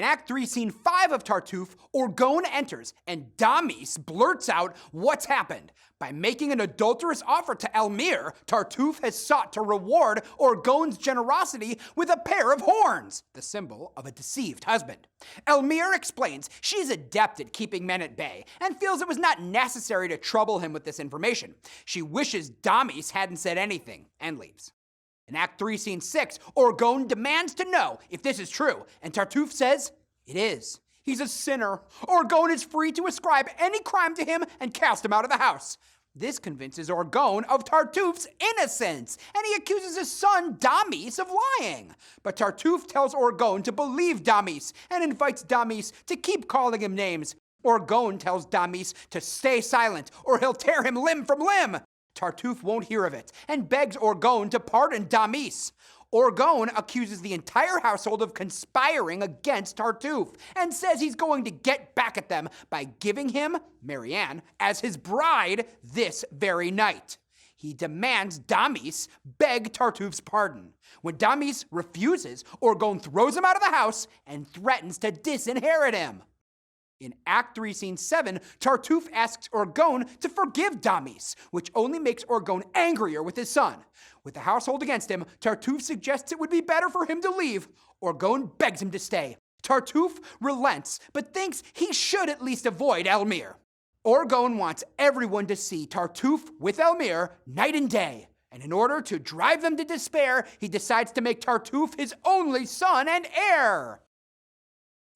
Act 3, Scene 5 of Tartuffe, Orgon enters, and Damis blurts out what's happened. By making an adulterous offer to Elmire, Tartuffe has sought to reward Orgon's generosity with a pair of horns, the symbol of a deceived husband. Elmire explains she's adept at keeping men at bay and feels it was not necessary to trouble him with this information. She wishes Damis hadn't said anything and leaves. In Act 3, Scene 6, Orgon demands to know if this is true, and Tartuffe says it is. He's a sinner. Orgon is free to ascribe any crime to him and cast him out of the house. This convinces Orgon of Tartuffe's innocence, and he accuses his son Damis of lying. But Tartuffe tells Orgon to believe Damis and invites Damis to keep calling him names. Orgon tells Damis to stay silent or he'll tear him limb from limb. Tartuffe won't hear of it and begs Orgon to pardon Damis. Orgon accuses the entire household of conspiring against Tartuffe and says he's going to get back at them by giving him, Marianne, as his bride this very night. He demands Damis beg Tartuffe's pardon. When Damis refuses, Orgon throws him out of the house and threatens to disinherit him. In Act 3, Scene 7, Tartuffe asks Orgon to forgive Damis, which only makes Orgon angrier with his son. With the household against him, Tartuffe suggests it would be better for him to leave. Orgon begs him to stay. Tartuffe relents, but thinks he should at least avoid Elmire. Orgon wants everyone to see Tartuffe with Elmire night and day, and in order to drive them to despair, he decides to make Tartuffe his only son and heir.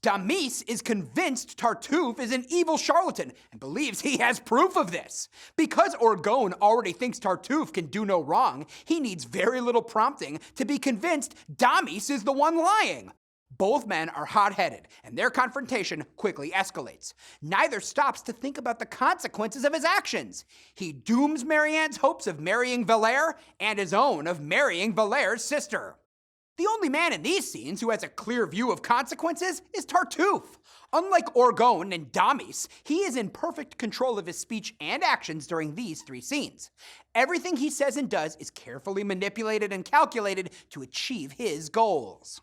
Damis is convinced Tartuffe is an evil charlatan and believes he has proof of this. Because Orgon already thinks Tartuffe can do no wrong, he needs very little prompting to be convinced Damis is the one lying. Both men are hot-headed, and their confrontation quickly escalates. Neither stops to think about the consequences of his actions. He dooms Marianne's hopes of marrying Valère and his own of marrying Valère's sister. The only man in these scenes who has a clear view of consequences is Tartuffe. Unlike Orgon and Damis, he is in perfect control of his speech and actions during these 3 scenes. Everything he says and does is carefully manipulated and calculated to achieve his goals.